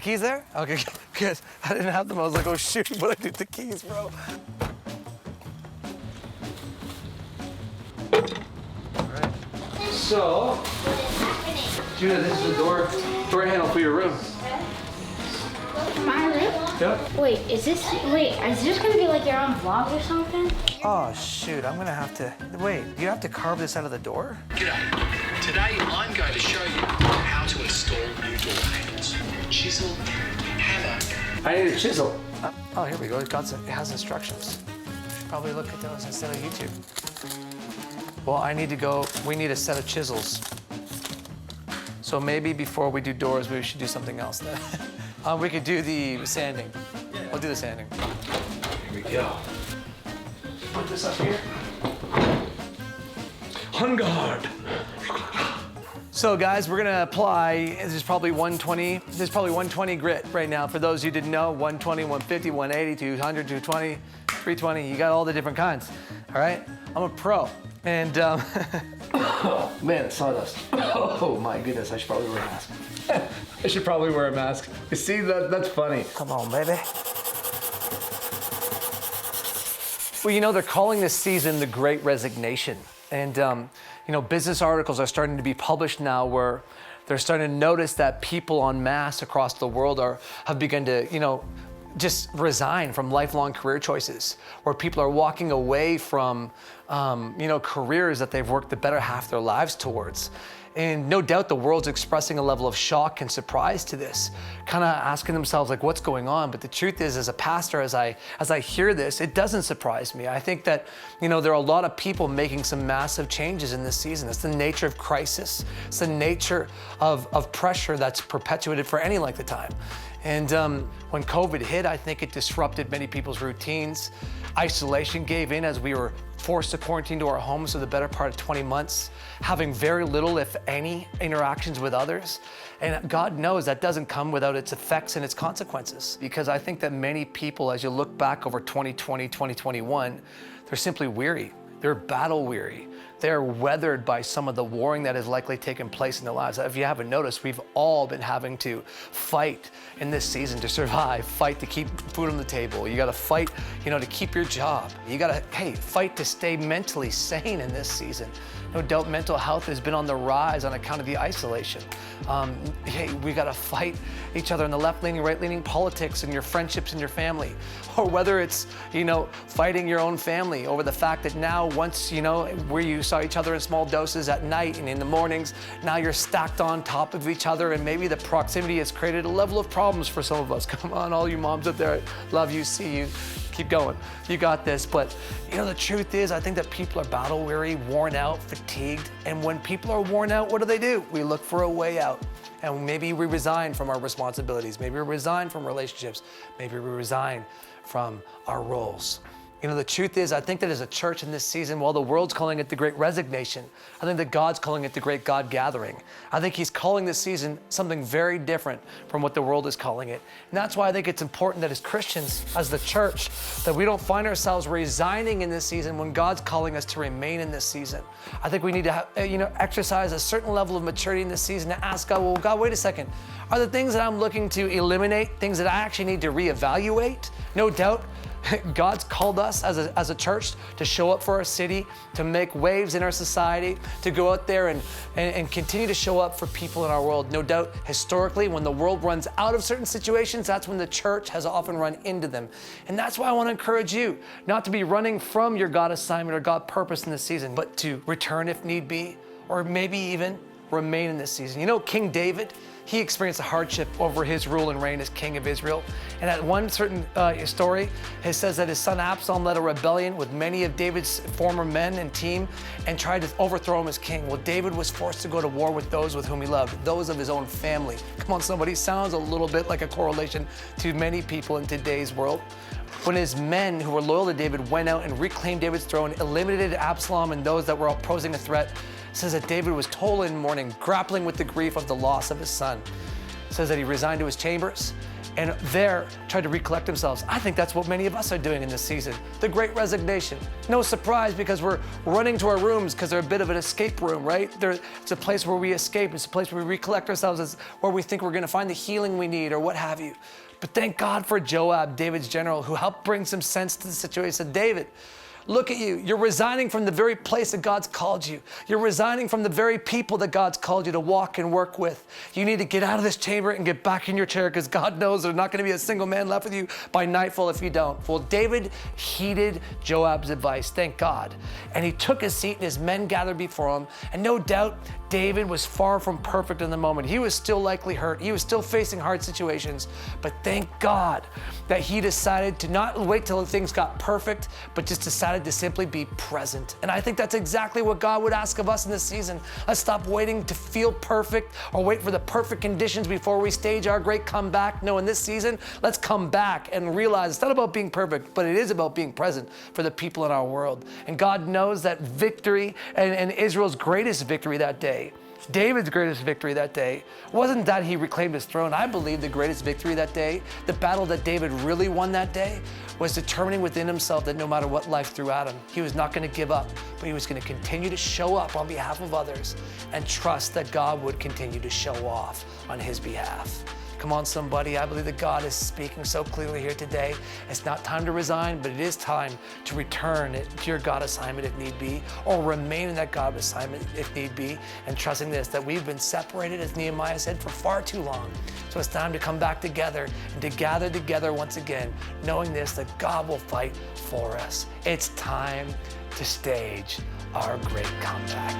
keys there? Okay, good. I didn't have them. I was like, oh shoot, what do I do with the keys, bro? All right. So, Judah, this is the door handle for your room. My room? Yep. Wait, is this gonna be like your own vlog or something? Oh shoot, I'm gonna have to, wait, you have to carve this out of the door? G'day. Today I'm going to show you how to install new door handles. Chisel, hammer. I need a chisel. Oh, here we go, it has instructions. Should probably look at those instead of YouTube. Well, we need a set of chisels. So maybe before we do doors, we should do something else then. We could do the sanding. Yeah. We'll do the sanding. Here we go. Put this up here. On guard. So guys, we're gonna apply, there's probably 120 grit right now. For those who didn't know, 120, 150, 180, 200, 220, 320, you got all the different kinds, all right? I'm a pro, and oh, man, it's sawdust. Oh my goodness, I should probably wear a mask. I should probably wear a mask. You see, that's funny. Come on, baby. Well, you know, they're calling this season the Great Resignation. And, you know, business articles are starting to be published now where they're starting to notice that people en masse across the world have begun to, you know, just resign from lifelong career choices, where people are walking away from, you know, careers that they've worked the better half of their lives towards. And no doubt the world's expressing a level of shock and surprise to this, kind of asking themselves like, what's going on? But the truth is, as a pastor, as I hear this, it doesn't surprise me. I think that, you know, there are a lot of people making some massive changes in this season. It's the nature of crisis. It's the nature of pressure that's perpetuated for any length of time. And when COVID hit, I think it disrupted many people's routines. Isolation gave in as we were forced to quarantine to our homes for the better part of 20 months, having very little, if any, interactions with others. And God knows that doesn't come without its effects and its consequences. Because I think that many people, as you look back over 2020, 2021, they're simply weary. They're battle weary. They're weathered by some of the warring that has likely taken place in their lives. If you haven't noticed, we've all been having to fight in this season to survive, fight to keep food on the table. You gotta fight, you know, to keep your job. You gotta, fight to stay mentally sane in this season. No doubt mental health has been on the rise on account of the isolation. We gotta fight each other in the left-leaning, right-leaning politics and your friendships and your family. Or whether it's, you know, fighting your own family over the fact that now once, you know, where you saw each other in small doses at night and in the mornings, now you're stacked on top of each other, and maybe the proximity has created a level of problems for some of us. Come on, all you moms up there, love you, see you. Keep going. You got this. But, you know, the truth is, I think that people are battle weary, worn out, fatigued. And when people are worn out, what do? We look for a way out. And maybe we resign from our responsibilities. Maybe we resign from relationships. Maybe we resign from our roles. You know, the truth is, I think that as a church in this season, while the world's calling it the Great Resignation, I think that God's calling it the Great God Gathering. I think He's calling this season something very different from what the world is calling it. And that's why I think it's important that as Christians, as the church, that we don't find ourselves resigning in this season when God's calling us to remain in this season. I think we need to exercise a certain level of maturity in this season to ask God, well, God, wait a second. Are the things that I'm looking to eliminate things that I actually need to reevaluate? No doubt. God's called us as a church to show up for our city, to make waves in our society, to go out there and continue to show up for people in our world. No doubt, historically, when the world runs out of certain situations, that's when the church has often run into them. And that's why I want to encourage you not to be running from your God assignment or God purpose in this season, but to return if need be, or maybe even remain in this season. You know, King David, he experienced a hardship over his rule and reign as king of Israel. And at one certain story, it says that his son Absalom led a rebellion with many of David's former men and team and tried to overthrow him as king. Well, David was forced to go to war with those with whom he loved, those of his own family. Come on, somebody, sounds a little bit like a correlation to many people in today's world. When his men who were loyal to David went out and reclaimed David's throne, eliminated Absalom and those that were posing a threat, it says that David was toiling in mourning, grappling with the grief of the loss of his son. It says that he resigned to his chambers and there tried to recollect themselves. I think that's what many of us are doing in this season. The great resignation. No surprise, because we're running to our rooms because they're a bit of an escape room, right? It's a place where we escape. It's a place where we recollect ourselves. It's where we think we're going to find the healing we need or what have you. But thank God for Joab, David's general, who helped bring some sense to the situation. He said, David, look at you. You're resigning from the very place that God's called you. You're resigning from the very people that God's called you to walk and work with. You need to get out of this chamber and get back in your chair, because God knows there's not going to be a single man left with you by nightfall if you don't. Well, David heeded Joab's advice, thank God. And he took his seat and his men gathered before him. And no doubt, David was far from perfect in the moment. He was still likely hurt. He was still facing hard situations. But thank God that he decided to not wait till things got perfect, but just decided to simply be present. And I think that's exactly what God would ask of us in this season. Let's stop waiting to feel perfect or wait for the perfect conditions before we stage our great comeback. No, in this season, let's come back and realize it's not about being perfect, but it is about being present for the people in our world. And God knows that victory and Israel's greatest victory that day, David's greatest victory that day, wasn't that he reclaimed his throne. I believe the greatest victory that day, the battle that David really won that day, was determining within himself that no matter what life threw at him, he was not going to give up, but he was going to continue to show up on behalf of others and trust that God would continue to show off on his behalf. Come on, somebody. I believe that God is speaking so clearly here today. It's not time to resign, but it is time to return to your God assignment if need be, or remain in that God assignment if need be, and trusting this, that we've been separated, as Nehemiah said, for far too long. So it's time to come back together and to gather together once again, knowing this, that God will fight for us. It's time to stage our great comeback.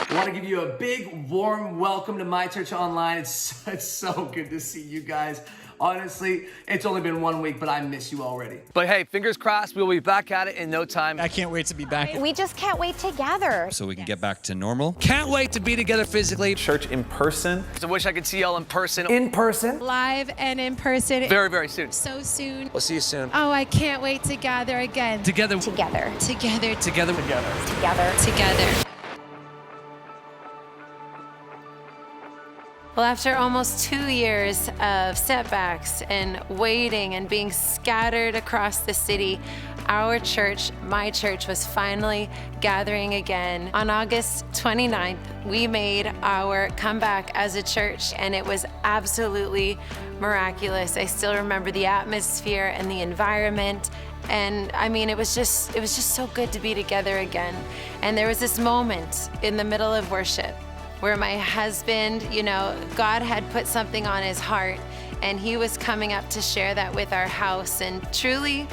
I want to give you a big, warm welcome to My Church Online. It's so good to see you guys. Honestly, it's only been 1 week, but I miss you already. But hey, fingers crossed, we'll be back at it in no time. I can't wait to be back. We just can't wait to gather. So we can get back to normal. Can't wait to be together physically. Church in person. I wish I could see y'all in person. In person. Live and in person. Very, very soon. So soon. We'll see you soon. Oh, I can't wait to gather again. Together. Together. Together. Together. Together. Together. Together. Well, after almost 2 years of setbacks and waiting and being scattered across the city, our church, My Church, was finally gathering again. On August 29th, we made our comeback as a church, and it was absolutely miraculous. I still remember the atmosphere and the environment. And I mean, it was just so good to be together again. And there was this moment in the middle of worship where my husband, God had put something on his heart, and he was coming up to share that with our house. And truly,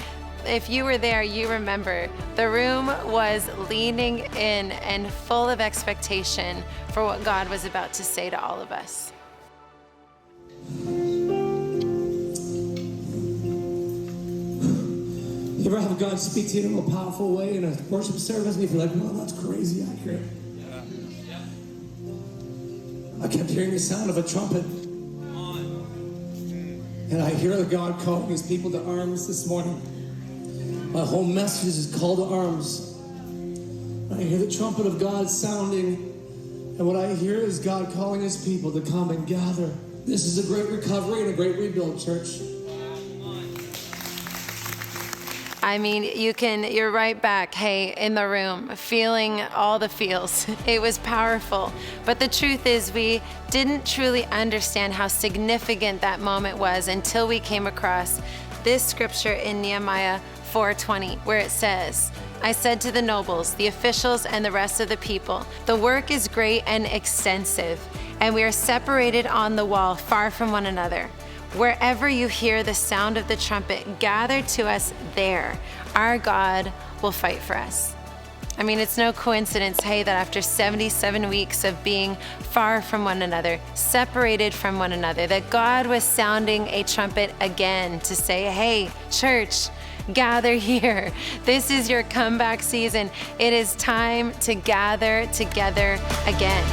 if you were there, you remember the room was leaning in and full of expectation for what God was about to say to all of us. You ever have God speak to you in a powerful way in a worship service and you feel like, wow, that's crazy accurate? I kept hearing the sound of a trumpet. And I hear the God calling his people to arms this morning. My whole message is call to arms. I hear the trumpet of God sounding. And what I hear is God calling his people to come and gather. This is a great recovery and a great rebuild, church. I mean, you're right back, hey, in the room, feeling all the feels. It was powerful. But the truth is, we didn't truly understand how significant that moment was until we came across this scripture in Nehemiah 4:20, where it says, I said to the nobles, the officials, and the rest of the people, the work is great and extensive, and we are separated on the wall, far from one another. Wherever you hear the sound of the trumpet, gather to us there. Our God will fight for us. I mean, it's no coincidence, hey, that after 77 weeks of being far from one another, separated from one another, that God was sounding a trumpet again to say, hey, church, gather here. This is your comeback season. It is time to gather together again.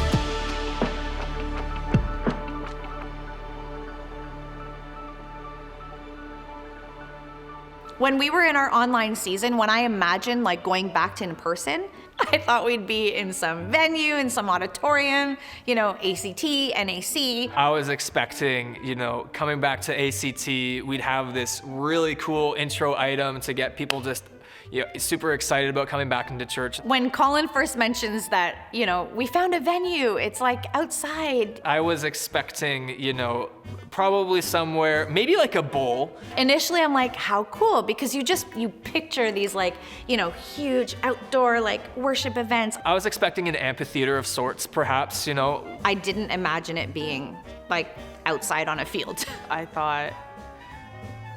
When we were in our online season, when I imagined like going back to in person, I thought we'd be in some venue, in some auditorium, you know, ACT, NAC. I was expecting, you know, coming back to ACT, we'd have this really cool intro item to get people just, you know, super excited about coming back into church. When Colin first mentions that, you know, we found a venue, it's like outside. I was expecting, you know, probably somewhere, maybe like a bowl. Initially, I'm like, how cool, because you picture these like, you know, huge outdoor like worship events. I was expecting an amphitheater of sorts, perhaps, you know. I didn't imagine it being like outside on a field. I thought,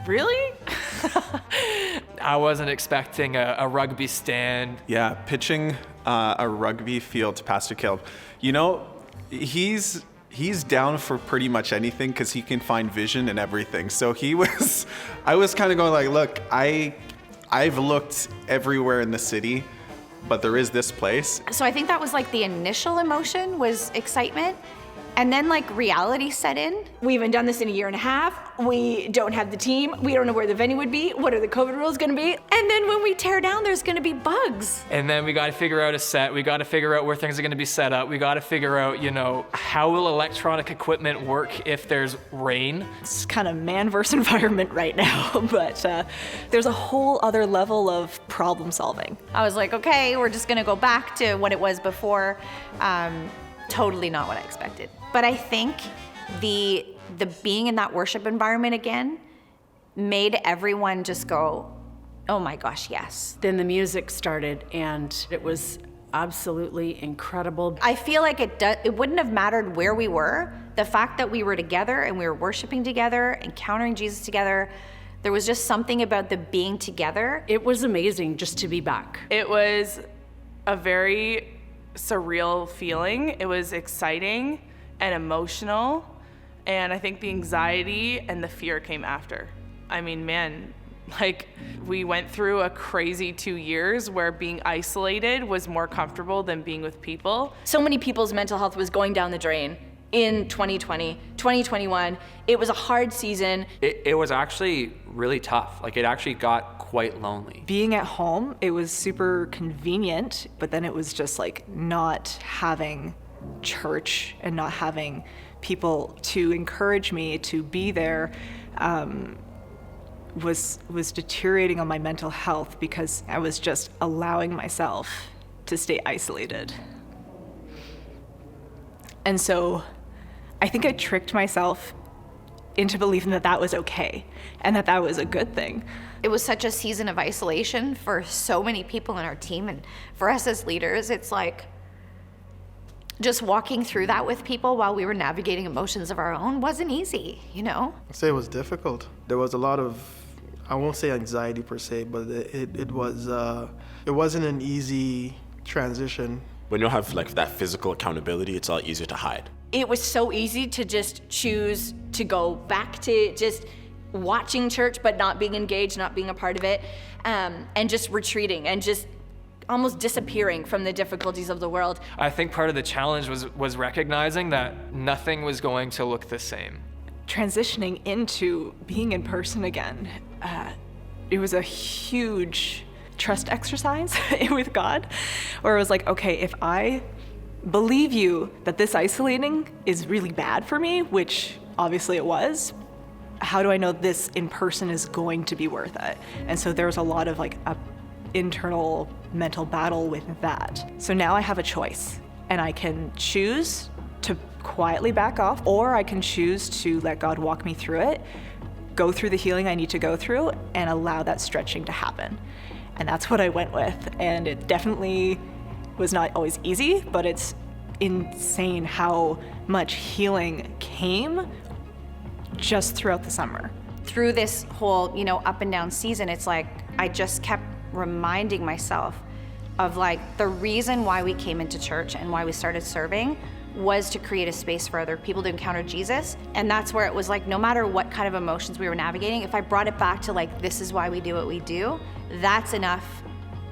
really? I wasn't expecting a rugby stand. Yeah, pitching a rugby field to Pastor Caleb. You know, he's down for pretty much anything because he can find vision in everything. So I was kind of going like, look, I've looked everywhere in the city, but there is this place. So I think that was like the initial emotion was excitement. And then like reality set in. We haven't done this in a year and a half. We don't have the team. We don't know where the venue would be. What are the COVID rules gonna be? And then when we tear down, there's gonna be bugs. And then we got to figure out a set. We got to figure out where things are going to be set up. We got to figure out, you know, how will electronic equipment work if there's rain? It's kind of man versus environment right now, but there's a whole other level of problem solving. I was like, okay, we're just gonna go back to what it was before. Totally not what I expected. But I think the being in that worship environment again made everyone just go, oh my gosh, yes. Then the music started and it was absolutely incredible. I feel like it wouldn't have mattered where we were. The fact that we were together and we were worshiping together, encountering Jesus together, there was just something about the being together. It was amazing just to be back. It was a very surreal feeling. It was exciting and emotional, and I think the anxiety and the fear came after. I mean, man, like we went through a crazy 2 years where being isolated was more comfortable than being with people. So many people's mental health was going down the drain in 2020, 2021. It was a hard season. It was actually really tough. Like it actually got quite lonely. Being at home, it was super convenient, but then it was just like not having church and not having people to encourage me to be there was deteriorating on my mental health because I was just allowing myself to stay isolated. And so I think I tricked myself into believing that that was okay and that that was a good thing. It was such a season of isolation for so many people in our team, and for us as leaders, it's like just walking through that with people while we were navigating emotions of our own wasn't easy, you know? I'd say it was difficult. There was a lot of, I won't say anxiety per se, but it wasn't an easy transition. When you have like that physical accountability, it's a lot easier to hide. It was so easy to just choose to go back to just watching church but not being engaged, not being a part of it, and just retreating and just almost disappearing from the difficulties of the world. I think part of the challenge was recognizing that nothing was going to look the same. Transitioning into being in person again, it was a huge trust exercise with God, where it was like, okay, if I believe you that this isolating is really bad for me, which obviously it was, how do I know this in person is going to be worth it? And so there was a lot of like a internal mental battle with that. So now I have a choice, and I can choose to quietly back off, or I can choose to let God walk me through it, go through the healing I need to go through, and allow that stretching to happen. And that's what I went with. And it definitely was not always easy, but it's insane how much healing came just throughout the summer. Through this whole, you know, up and down season, it's like I just kept reminding myself of like the reason why we came into church and why we started serving was to create a space for other people to encounter Jesus. And that's where it was like, no matter what kind of emotions we were navigating, if I brought it back to like, this is why we do what we do, that's enough.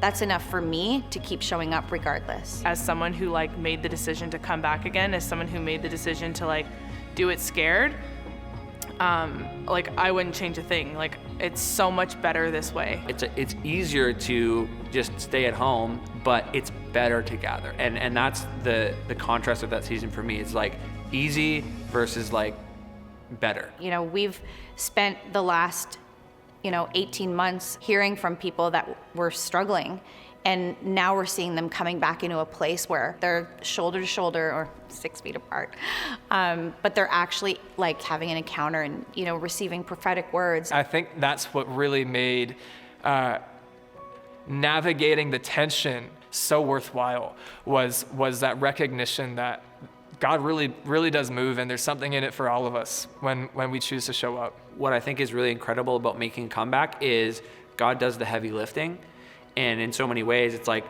That's enough for me to keep showing up regardless. As someone who like made the decision to come back again, as someone who made the decision to like do it scared, like I wouldn't change a thing. Like It's so much better this way. It's easier to just stay at home, but it's better to gather. And that's the contrast of that season for me. It's like easy versus like better. You know, we've spent the last, 18 months hearing from people that were struggling. And now we're seeing them coming back into a place where they're shoulder to shoulder or 6 feet apart. But they're actually like having an encounter and, receiving prophetic words. I think that's what really made navigating the tension so worthwhile was that recognition that God really, really does move, and there's something in it for all of us when we choose to show up. What I think is really incredible about making a comeback is God does the heavy lifting. And in so many ways, it's like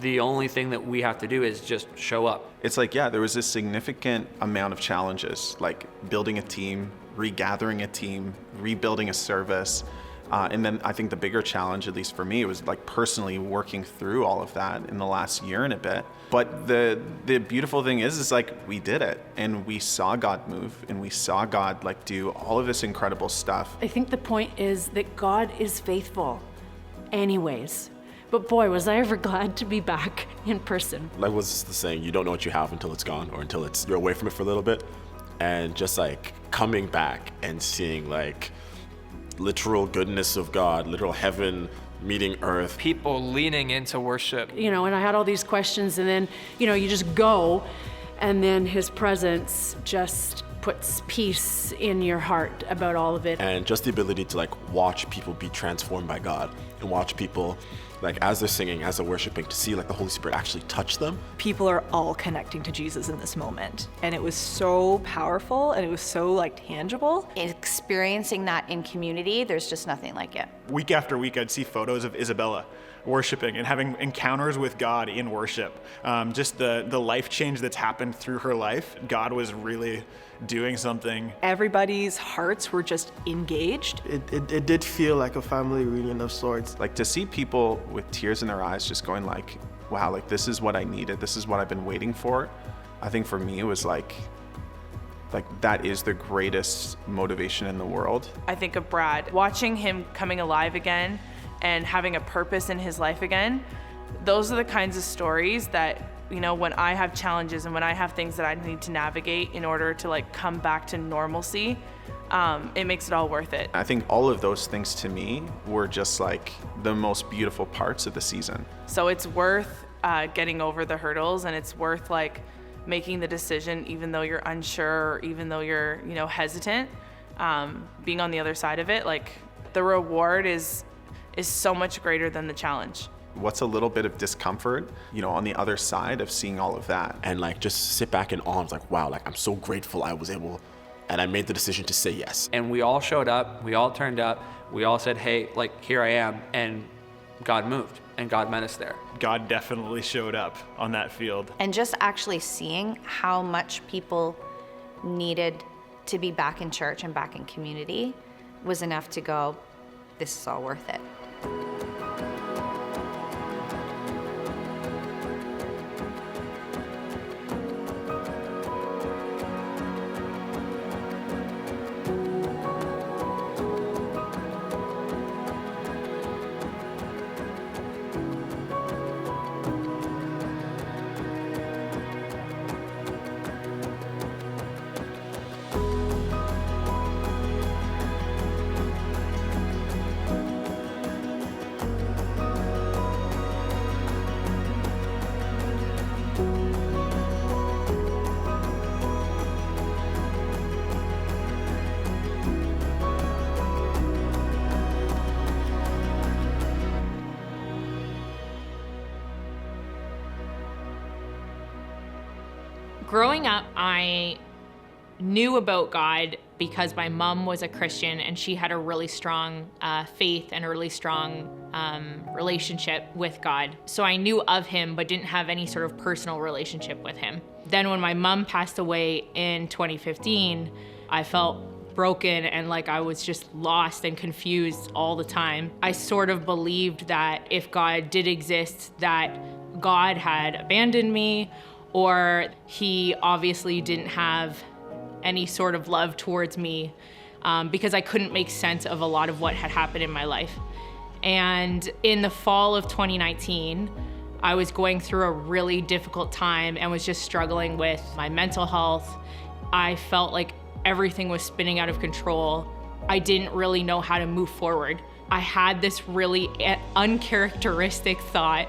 the only thing that we have to do is just show up. It's like, yeah, there was a significant amount of challenges, like building a team, regathering a team, rebuilding a service. And then I think the bigger challenge, at least for me, was like personally working through all of that in the last year and a bit. But the beautiful thing is like we did it, and we saw God move, and we saw God like do all of this incredible stuff. I think the point is that God is faithful anyways. But boy, was I ever glad to be back in person. Like was the saying, you don't know what you have until it's gone, or until you're away from it for a little bit. And just like coming back and seeing like literal goodness of God, literal heaven meeting earth. People leaning into worship. And I had all these questions, and then, you just go, and then his presence just puts peace in your heart about all of it. And just the ability to like watch people be transformed by God, and watch people like as they're singing, as they're worshiping, to see like the Holy Spirit actually touch them. People are all connecting to Jesus in this moment. And it was so powerful, and it was so like tangible. Experiencing that in community, there's just nothing like it. Week after week, I'd see photos of Isabella worshiping and having encounters with God in worship. Just the life change that's happened through her life. God was really doing something. Everybody's hearts were just engaged. It did feel like a family reunion of sorts. Like to see people with tears in their eyes just going like, wow, like this is what I needed. This is what I've been waiting for. I think for me it was like that is the greatest motivation in the world. I think of Brad, watching him coming alive again and having a purpose in his life again. Those are the kinds of stories that, when I have challenges and when I have things that I need to navigate in order to like come back to normalcy, it makes it all worth it. I think all of those things to me were just like the most beautiful parts of the season. So it's worth getting over the hurdles, and it's worth like making the decision even though you're unsure, or even though you're, hesitant, being on the other side of it. Like the reward is so much greater than the challenge. What's a little bit of discomfort, on the other side of seeing all of that? And like just sit back in awe. It's like, wow, like I'm so grateful I was able, and I made the decision to say yes. And we all showed up, we all turned up, we all said, hey, like here I am, and God moved, and God met us there. God definitely showed up on that field. And just actually seeing how much people needed to be back in church and back in community was enough to go, this is all worth it. Growing up, I knew about God because my mom was a Christian, and she had a really strong faith and a really strong relationship with God. So I knew of him, but didn't have any sort of personal relationship with him. Then when my mom passed away in 2015, I felt broken and like I was just lost and confused all the time. I sort of believed that if God did exist, that God had abandoned me, or he obviously didn't have any sort of love towards me because I couldn't make sense of a lot of what had happened in my life. And in the fall of 2019, I was going through a really difficult time and was just struggling with my mental health. I felt like everything was spinning out of control. I didn't really know how to move forward. I had this really uncharacteristic thought,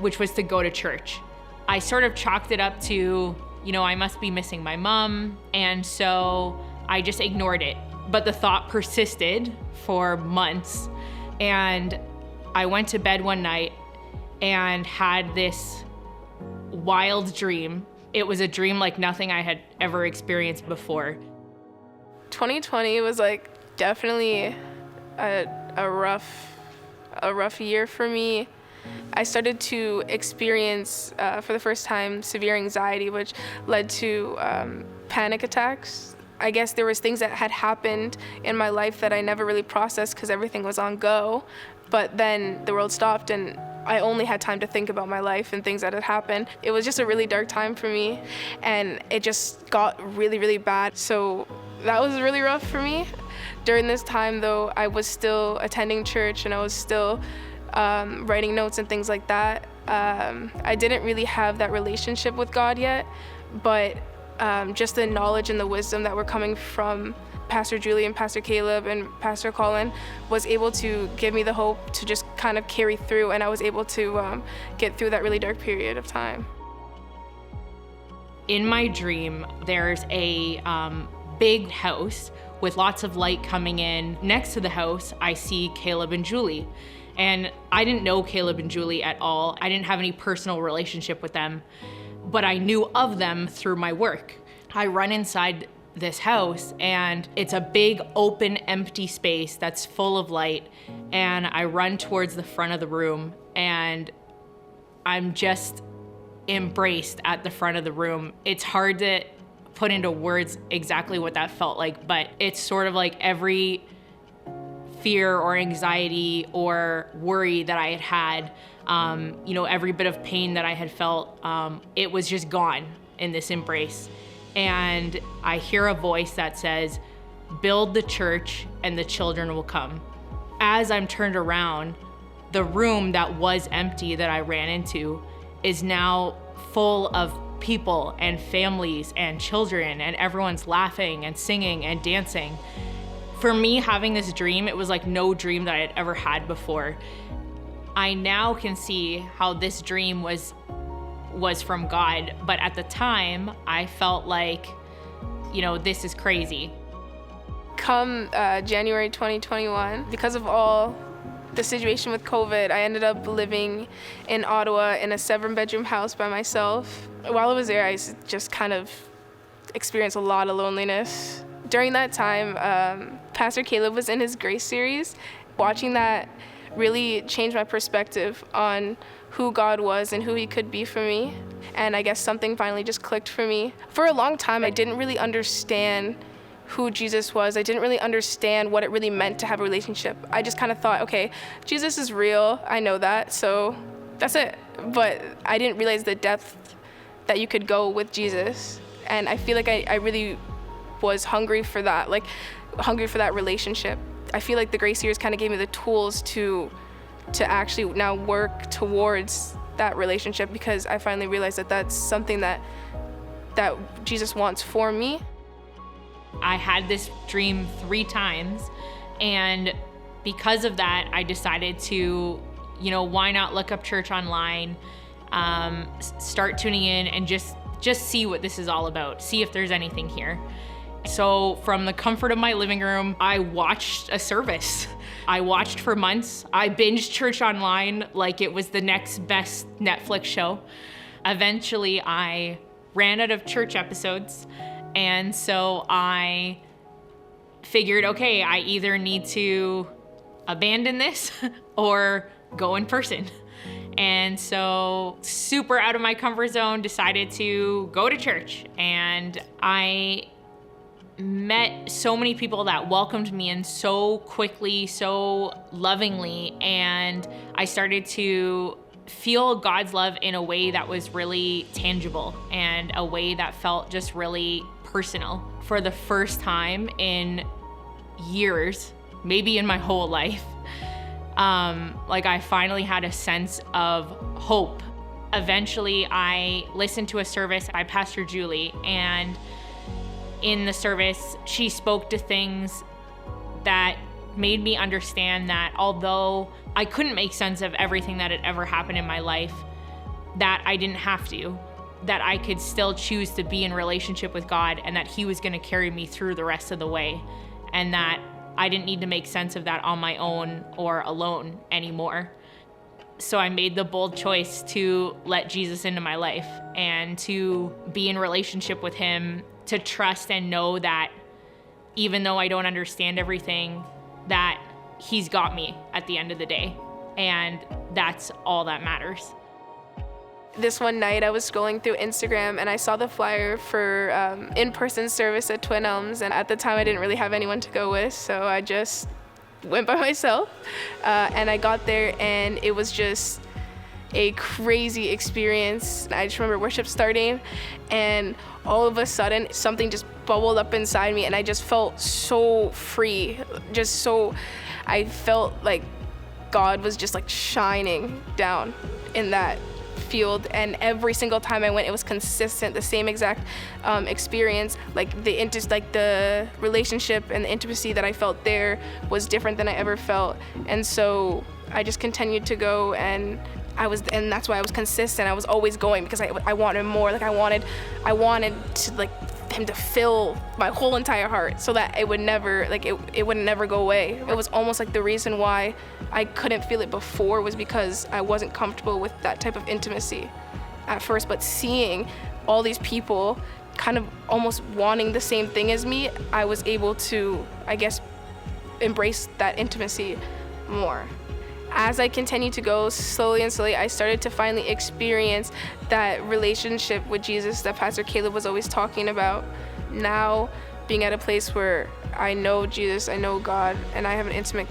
which was to go to church. I sort of chalked it up to, I must be missing my mom, and so I just ignored it. But the thought persisted for months, and I went to bed one night and had this wild dream. It was a dream like nothing I had ever experienced before. 2020 was definitely a rough year for me. I started to experience for the first time severe anxiety, which led to panic attacks. I guess there was things that had happened in my life that I never really processed because everything was on go. But then the world stopped and I only had time to think about my life and things that had happened. It was just a really dark time for me, and it just got really, really bad. So that was really rough for me. During this time, though, I was still attending church and I was still writing notes and things like that. I didn't really have that relationship with God yet, but just the knowledge and the wisdom that were coming from Pastor Julie and Pastor Caleb and Pastor Colin was able to give me the hope to just kind of carry through, and I was able to get through that really dark period of time. In my dream, there's a big house with lots of light coming in. Next to the house, I see Caleb and Julie. And I didn't know Caleb and Julie at all. I didn't have any personal relationship with them, but I knew of them through my work. I run inside this house and it's a big open empty space that's full of light, and I run towards the front of the room and I'm just embraced at the front of the room. It's hard to put into words exactly what that felt like, but it's sort of like every fear or anxiety or worry that I had, every bit of pain that I had felt, it was just gone in this embrace. And I hear a voice that says, "Build the church and the children will come." As I'm turned around, the room that was empty that I ran into is now full of people and families and children, and everyone's laughing and singing and dancing. For me, having this dream, it was like no dream that I had ever had before. I now can see how this dream was from God, but at the time, I felt like, this is crazy. Come January 2021, because of all the situation with COVID, I ended up living in Ottawa in a 7-bedroom house by myself. While I was there, I just kind of experienced a lot of loneliness. During that time, Pastor Caleb was in his Grace series. Watching that really changed my perspective on who God was and who he could be for me. And I guess something finally just clicked for me. For a long time, I didn't really understand who Jesus was. I didn't really understand what it really meant to have a relationship. I just kind of thought, okay, Jesus is real. I know that, so that's it. But I didn't realize the depth that you could go with Jesus. And I feel like I really was hungry for that, hungry for that relationship. I feel like the Grace series kind of gave me the tools to actually now work towards that relationship, because I finally realized that that's something that Jesus wants for me. I had this dream 3 times, and because of that, I decided to, why not look up church online, start tuning in and just see what this is all about, see if there's anything here. So from the comfort of my living room, I watched a service. I watched for months. I binged church online like it was the next best Netflix show. Eventually, I ran out of church episodes, and so I figured, okay, I either need to abandon this or go in person. And so, super out of my comfort zone, decided to go to church, and I met so many people that welcomed me in so quickly, so lovingly, and I started to feel God's love in a way that was really tangible and a way that felt just really personal. For the first time in years, maybe in my whole life. Like I finally had a sense of hope. Eventually, I listened to a service by Pastor Julie, and in the service, she spoke to things that made me understand that although I couldn't make sense of everything that had ever happened in my life, that I didn't have to, that I could still choose to be in relationship with God, and that He was going to carry me through the rest of the way, and that I didn't need to make sense of that on my own or alone anymore. So I made the bold choice to let Jesus into my life and to be in relationship with Him, to trust and know that even though I don't understand everything, that He's got me at the end of the day. And that's all that matters. This one night I was scrolling through Instagram and I saw the flyer for in-person service at Twin Elms, and at the time I didn't really have anyone to go with, so I just went by myself. And I got there and it was just a crazy experience. I just remember worship starting and all of a sudden something just bubbled up inside me and I just felt so free. I felt like God was just like shining down in that field, and every single time I went, it was consistent, the same exact experience. Like the relationship and the intimacy that I felt there was different than I ever felt, and so I just continued to go, and that's why I was consistent. I was always going because I wanted more. Like I wanted to like Him to fill my whole entire heart, so that it would never it would never go away. It was almost like the reason why I couldn't feel it before was because I wasn't comfortable with that type of intimacy at first. But seeing all these people kind of almost wanting the same thing as me, I was able to, I guess, embrace that intimacy more. As I continued to go slowly and slowly, I started to finally experience that relationship with Jesus that Pastor Caleb was always talking about. Now, being at a place where I know Jesus, I know God, and I have an intimate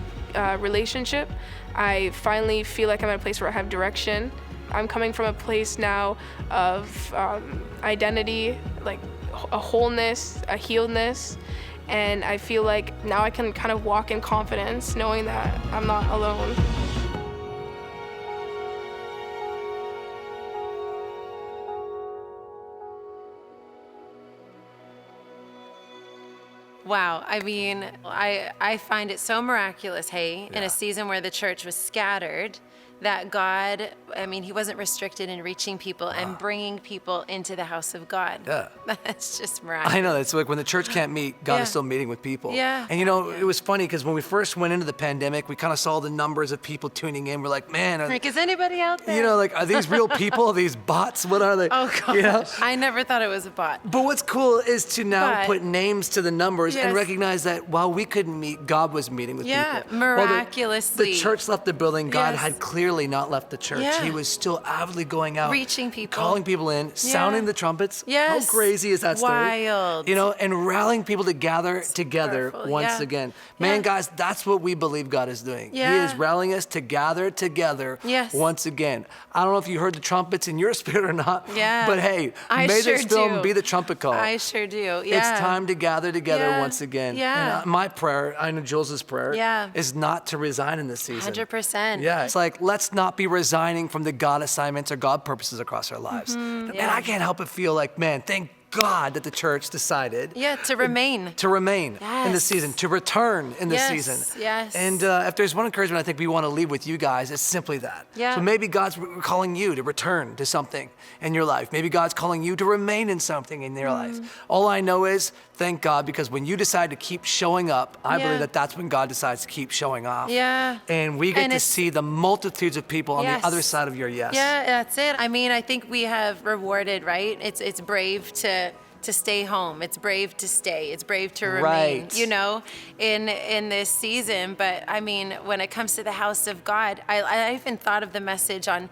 relationship, I finally feel like I'm at a place where I have direction. I'm coming from a place now of identity, like a wholeness, a healedness, and I feel like now I can kind of walk in confidence, knowing that I'm not alone. Wow. I mean, I find it so miraculous, hey, in a season where the church was scattered, that God, I mean, He wasn't restricted in reaching people and bringing people into the house of God. Yeah. That's just miraculous. I know. It's like when the church can't meet, God is still meeting with people. Yeah. And it was funny because when we first went into the pandemic, we kind of saw the numbers of people tuning in. We're like, man. Like, is anybody out there? Like, are these real people? Are these bots? What are they? Oh, gosh. I never thought it was a bot. But what's cool is to now put names to the numbers and recognize that while we couldn't meet, God was meeting with people. Yeah, miraculously. While the church left the building, God had clearly not left the church. Yeah. He was still avidly going out, reaching people, calling people in, sounding the trumpets. Yes. How crazy is that story? Wild. And rallying people to gather together powerful. once again. Man, guys, that's what we believe God is doing. Yeah. He is rallying us to gather together once again. I don't know if you heard the trumpets in your spirit or not, but hey, may this film be the trumpet call. I sure do. Yeah. It's time to gather together once again. Yeah. And my prayer, I know Jules' prayer, is not to resign in this season. 100%. Yeah. It's like, let's not be resigning from the God assignments or God purposes across our lives. Mm-hmm. Man, I can't help but feel like, man, thank God that the church decided to remain in the season, to return in the season. Yes. And if there's one encouragement I think we want to leave with you guys, it's simply that. Yeah. So maybe God's calling you to return to something in your life. Maybe God's calling you to remain in something in your life. All I know is, thank God, because when you decide to keep showing up, I believe that that's when God decides to keep showing off. Yeah. And we get to see the multitudes of people on the other side of your yes. Yeah, that's it. I mean, I think we have rewarded, right? It's brave to stay home. It's brave to stay. It's brave to remain, in this season. But I mean, when it comes to the house of God, I even thought of the message on,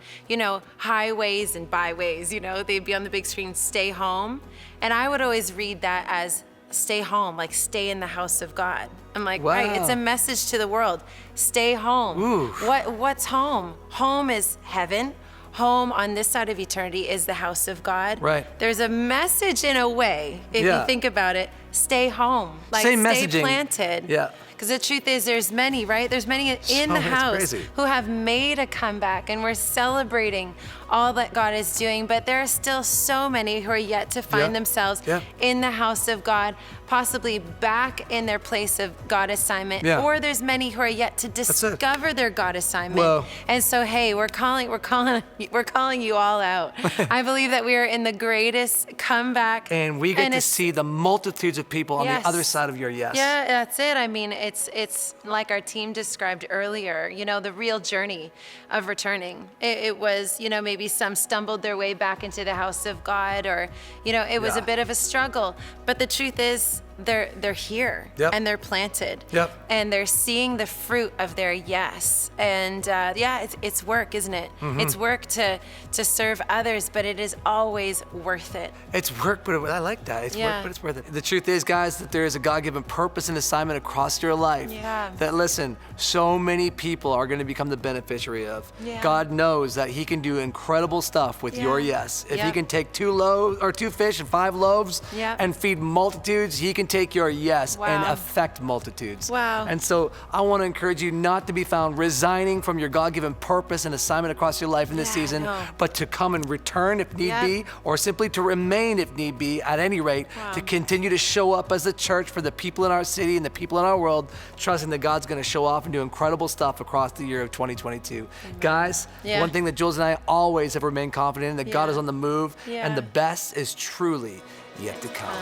highways and byways, they'd be on the big screen, stay home. And I would always read that as stay home, like stay in the house of God. I'm like, right, it's a message to the world. Stay home. Ooh. What's home? Home is heaven. home on this side of eternity is the house of God. Right. There's a message in a way, if you think about it. Stay home. Like, Same stay messaging. planted. Yeah. Because the truth is, there's many, right? There's many in the house crazy. who have made a comeback, and we're celebrating all that God is doing. But there are still so many who are yet to find themselves in the house of God, possibly back in their place of God assignment. Yeah. Or there's many who are yet to discover their God assignment. Whoa. And so, hey, we're calling you all out. I believe that we are in the greatest comeback. And we get to it's- see the multitudes of people on Yes. the other side of your yes. Yeah, that's it. I mean, it's like our team described earlier, you know, the real journey of returning. It was, you know, maybe some stumbled their way back into the house of God, or, you know, it was a bit of a struggle. But the truth is, they're here and they're planted and they're seeing the fruit of their yes. And it's work, isn't it? Mhm. It's work to serve others, but it is always worth it. It's work, but I like that. It's work, but it's worth it. The truth is, guys, that there is a God-given purpose and assignment across your life that, listen, so many people are going to become the beneficiary of. Yeah. God knows that he can do incredible stuff with your yes. If he can take 2 fish and 5 loaves and feed multitudes, he can take your yes and affect multitudes. Wow. And so I want to encourage you not to be found resigning from your God-given purpose and assignment across your life in this season, but to come and return if need be, or simply to remain if need be, at any rate, to continue to show up as a church for the people in our city and the people in our world, trusting that God's going to show off and do incredible stuff across the year of 2022. Guys, one thing that Jules and I always have remained confident in, that God is on the move, and the best is truly yet to come.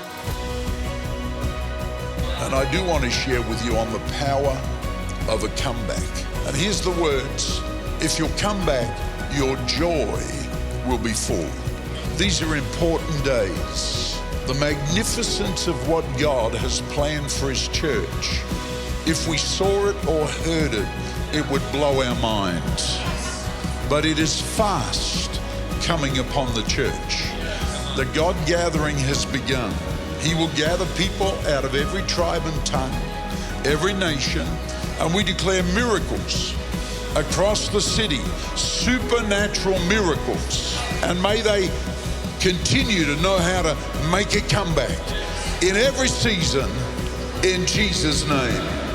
And I do want to share with you on the power of a comeback. And here's the words: if you'll come back, your joy will be full. These are important days. The magnificence of what God has planned for his church. If we saw it or heard it, it would blow our minds. But it is fast coming upon the church. The God gathering has begun. He will gather people out of every tribe and tongue, every nation, and we declare miracles across the city, supernatural miracles. And may they continue to know how to make a comeback in every season, in Jesus' name.